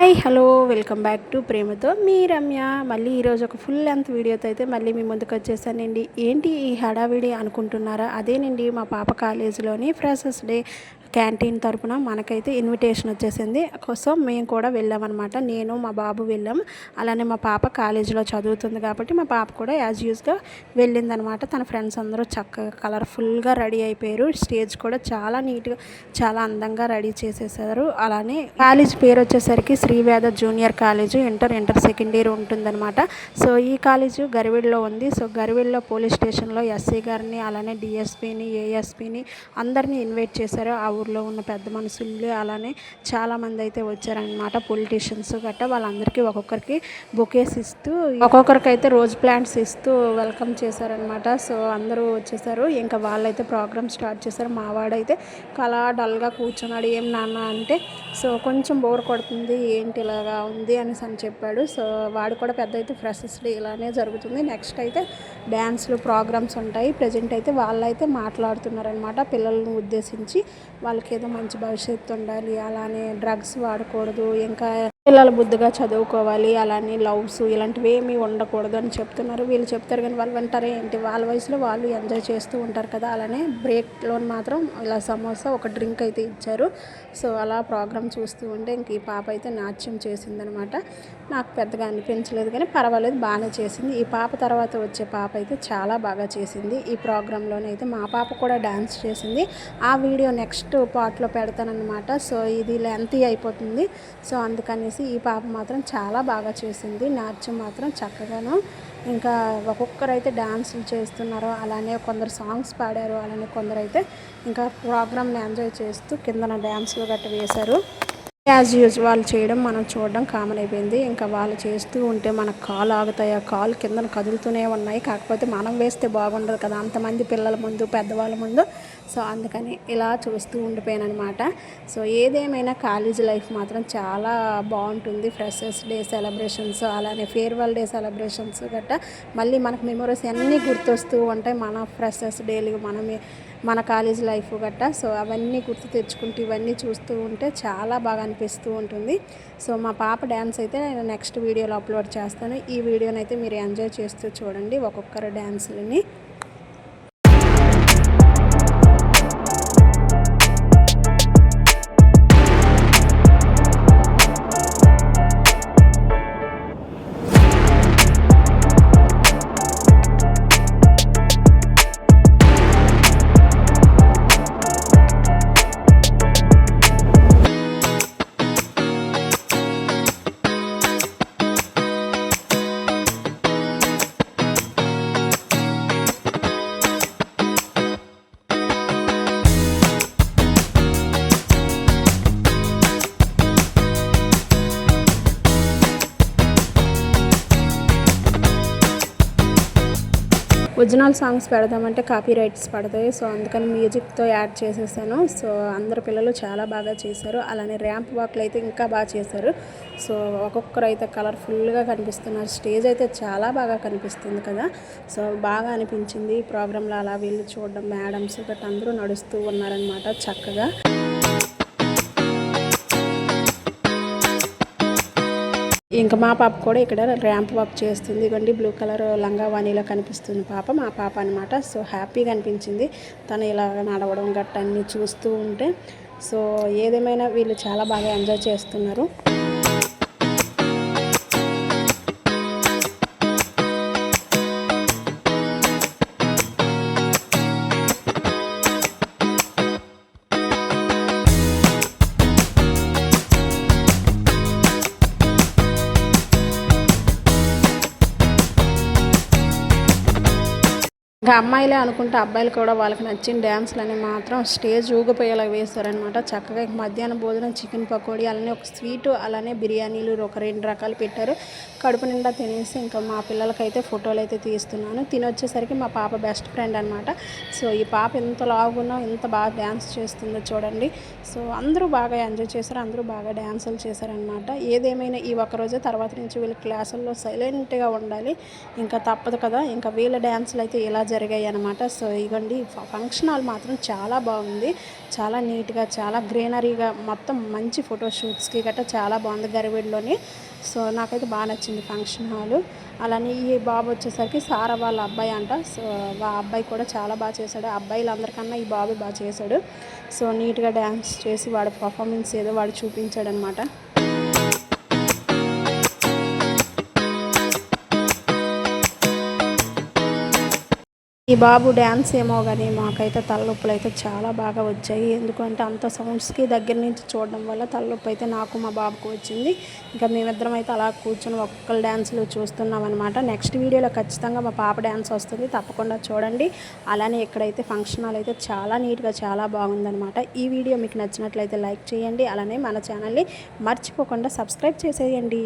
Hi hello welcome back to ప్రేమతో మీ రమ్య. మళ్ళీ ఈరోజు ఒక ఫుల్ లెంత్ వీడియోతో అయితే మళ్ళీ మీ ముందుకు వచ్చేసానండి. ఏంటి ఈ హడావిడి అనుకుంటున్నారా? అదేనండి, మా పాప కాలేజీలోని ఫ్రెషర్స్ డే క్యాంటీన్ తరపున మనకైతే ఇన్విటేషన్ వచ్చేసింది. కోసం మేము కూడా వెళ్ళామన్నమాట. నేను మా బాబు వెళ్ళాం. అలానే మా పాప కాలేజీలో చదువుతుంది కాబట్టి మా పాప కూడా యాజ్ యూజ్గా వెళ్ళిందనమాట. తన ఫ్రెండ్స్ అందరూ చక్కగా కలర్ఫుల్గా రెడీ అయిపోయారు. స్టేజ్ కూడా చాలా నీట్గా చాలా అందంగా రెడీ చేసేసారు. అలానే కాలేజ్ పేరు వచ్చేసరికి Sri Veda junior college inter second year ఉంటుందన్నమాట. సో ఈ కాలేజు గరివిడిలో ఉంది. సో గరివిడిలో పోలీస్ స్టేషన్లో ఎస్సీ గారిని అలానే డిఎస్పీని ఏఎస్పీని అందరినీ ఇన్వైట్ చేశారు. ఆ ఊర్లో ఉన్న పెద్ద మనుషులు అలానే చాలామంది అయితే వచ్చారనమాట. పొలిటీషియన్స్ గట్టా వాళ్ళందరికీ ఒక్కొక్కరికి బొకేస్ ఇస్తూ ఒక్కొక్కరికి అయితే రోజ్ ప్లాంట్స్ ఇస్తూ వెల్కమ్ చేశారనమాట. సో అందరూ వచ్చేసారు. ఇంకా వాళ్ళైతే ప్రోగ్రామ్ స్టార్ట్ చేశారు. మా వాడైతే అలా డల్గా కూర్చున్నాడు. ఏం నాన్న అంటే సో కొంచెం బోర్ కొడుతుంది, ఏంటి ఇలాగా ఉంది అనేసి అని చెప్పాడు. సో వాడు కూడా పెద్ద అయితే ఫ్రెషర్స్ డే ఇలానే జరుగుతుంది. నెక్స్ట్ అయితే డ్యాన్స్లు ప్రోగ్రామ్స్ ఉంటాయి. ప్రజెంట్ అయితే వాళ్ళైతే మాట్లాడుతున్నారనమాట పిల్లలను ఉద్దేశించి. వాళ్ళకి ఏదో మంచి భవిష్యత్తు ఉండాలి, అలానే డ్రగ్స్ వాడకూడదు, ఇంకా పిల్లలు బుద్ధిగా చదువుకోవాలి, అలానే లవ్స్ ఇలాంటివి ఏమీ ఉండకూడదు అని చెప్తున్నారు. వీళ్ళు చెప్తారు కానీ వాళ్ళు వింటారే ఏంటి, వాళ్ళ వయసులో వాళ్ళు ఎంజాయ్ చేస్తూ ఉంటారు కదా. అలానే బ్రేక్లో మాత్రం ఇలా సమోసా ఒక డ్రింక్ అయితే ఇచ్చారు. సో అలా ప్రోగ్రామ్ చూస్తూ ఉంటే ఇంక ఈ పాప అయితే నాట్యం చేసిందనమాట. నాకు పెద్దగా అనిపించలేదు కానీ పర్వాలేదు, బాగానే చేసింది. ఈ పాప తర్వాత వచ్చే పాప అయితే చాలా బాగా చేసింది. ఈ ప్రోగ్రాంలోనే అయితే మా పాప కూడా డ్యాన్స్ చేసింది. ఆ వీడియో నెక్స్ట్ పార్ట్లో పెడతానన్నమాట. సో ఇది లెంతీ అయిపోతుంది. సో అందుకని ఈ పాప మాత్రం చాలా బాగా చేసింది. నాట్యం మాత్రం చక్కగాను. ఇంకా ఒక్కొక్కరైతే డ్యాన్సులు చేస్తున్నారు, అలానే కొందరు సాంగ్స్ పాడారు, అలానే కొందరైతే ఇంకా ప్రోగ్రామ్ని ఎంజాయ్ చేస్తూ కిందన డ్యాన్సులు గట్ట వేశారు. యాజ్ యూజువల్ చేయడం మనం చూడడం కామన్ అయిపోయింది. ఇంకా వాళ్ళు చేస్తూ ఉంటే మన కాలు ఆగుతాయి, ఆ కాలు కిందన కదులుతూనే ఉన్నాయి. కాకపోతే మనం వేస్తే బాగుండదు కదా అంతమంది పిల్లల ముందు పెద్దవాళ్ళ ముందు. సో అందుకని ఇలా చూస్తూ ఉండిపోయాను అనమాట. సో ఏదేమైనా కాలేజ్ లైఫ్ మాత్రం చాలా బాగుంటుంది. ఫ్రెషర్స్ డే సెలబ్రేషన్స్ అలానే ఫేర్వెల్ డే సెలబ్రేషన్స్ గట్టా మళ్ళీ మనకు మెమరీస్ అన్నీ గుర్తొస్తూ ఉంటాయి. మన ఫ్రెషర్స్ డేలు మన కాలేజ్ లైఫ్ గట్టా. సో అవన్నీ గుర్తు తెచ్చుకుంటూ ఇవన్నీ చూస్తూ ఉంటే చాలా బాగా అనిపిస్తూ ఉంటుంది. సో మా పాప డ్యాన్స్ అయితే నేను నెక్స్ట్ వీడియోలో అప్లోడ్ చేస్తాను. ఈ వీడియోని అయితే మీరు ఎంజాయ్ చేస్తూ చూడండి ఒక్కొక్కరు డ్యాన్సులని. ఒరిజినల్ సాంగ్స్ పెడదామంటే కాపీ రైట్స్ పడతాయి. సో అందుకని మ్యూజిక్తో యాడ్ చేసేసాను. సో అందరు పిల్లలు చాలా బాగా చేశారు. అలానే ర్యాంప్ వాక్లు అయితే ఇంకా బాగా చేశారు. సో ఒక్కొక్కరు అయితే కలర్ఫుల్గా కనిపిస్తున్నారు. స్టేజ్ అయితే చాలా బాగా కనిపిస్తుంది కదా. సో బాగా అనిపించింది ఈ ప్రోగ్రాంలో. అలా వెళ్ళి చూడడం మేడమ్స్ గట్రా అందరూ నడుస్తూ ఉన్నారనమాట చక్కగా. ఇంకా మా పాప కూడా ఇక్కడ ర్యాంప్ వాక్ చేస్తుంది. ఇవ్వండి బ్లూ కలర్ లంగా వాణిలో కనిపిస్తుంది పాప, మా పాప అనమాట. సో హ్యాపీగా అనిపించింది తను ఇలా నడవడం గట్ట అన్నీ చూస్తూ ఉంటే. సో ఏదేమైనా వీళ్ళు చాలా బాగా ఎంజాయ్ చేస్తున్నారు. ఇంకా అమ్మాయిలే అనుకుంటే అబ్బాయిలు కూడా వాళ్ళకి నచ్చిన డ్యాన్స్లని మాత్రం స్టేజ్ ఊగిపోయేలా వేస్తారనమాట. చక్కగా మధ్యాహ్నం భోజనం చికెన్ పకోడీ అలానే ఒక స్వీటు అలానే బిర్యానీలు ఒక 2 రకాలు పెట్టారు. కడుపు నిండా తినేసి ఇంకా మా పిల్లలకైతే ఫోటోలు అయితే తీస్తున్నాను. తినొచ్చేసరికి మా పాప బెస్ట్ ఫ్రెండ్ అనమాట. సో ఈ పాప ఎంత లాగున్నా ఎంత బాగా డ్యాన్స్ చేస్తుందో చూడండి. సో అందరూ బాగా ఎంజాయ్ చేశారు, అందరూ బాగా డ్యాన్సులు చేశారనమాట. ఏదేమైనా ఈ ఒక్కరోజే తర్వాత నుంచి వీళ్ళ క్లాసుల్లో సైలెంట్గా ఉండాలి. ఇంకా తప్పదు కదా. ఇంకా వీళ్ళ డ్యాన్సులు అయితే ఇలా జరిగాయి అన్నమాట. సో ఇగోండి ఫంక్షన్ హాల్ మాత్రం చాలా బాగుంది, చాలా నీట్గా, చాలా గ్రీనరీగా, మొత్తం మంచి ఫోటోషూట్స్కి గట్రా చాలా బాగుంది గరివిడిలోని. సో నాకైతే బాగా నచ్చింది ఫంక్షన్ హాలు. అలానే ఈ బాబు వచ్చేసరికి సారా వాళ్ళ అబ్బాయి అంట. సో ఆ అబ్బాయి కూడా చాలా బాగా చేశాడు, అబ్బాయిలందరికన్నా ఈ బాబు బాగా చేశాడు. సో నీట్గా డ్యాన్స్ చేసి వాడు పర్ఫార్మెన్స్ ఏదో వాడు చూపించాడు అనమాట. ఈ బాబు డ్యాన్స్ ఏమో కానీ మాకైతే తలనొప్పులు అయితే చాలా బాగా వచ్చాయి. ఎందుకంటే అంత సౌండ్స్కి దగ్గర నుంచి చూడడం వల్ల తలనొప్పి అయితే నాకు మా బాబుకు వచ్చింది. ఇంకా మేమిద్దరం అయితే అలా కూర్చొని ఒక్కొక్కరు డ్యాన్స్లు చూస్తున్నాం అనమాట. నెక్స్ట్ వీడియోలో ఖచ్చితంగా మా పాప డ్యాన్స్ వస్తుంది, తప్పకుండా చూడండి. అలానే ఇక్కడైతే ఫంక్షన్ హాల్ అయితే చాలా నీట్గా చాలా బాగుందనమాట. ఈ వీడియో మీకు నచ్చినట్లయితే లైక్ చేయండి, అలానే మన ఛానల్ని మర్చిపోకుండా సబ్స్క్రైబ్ చేసేయండి.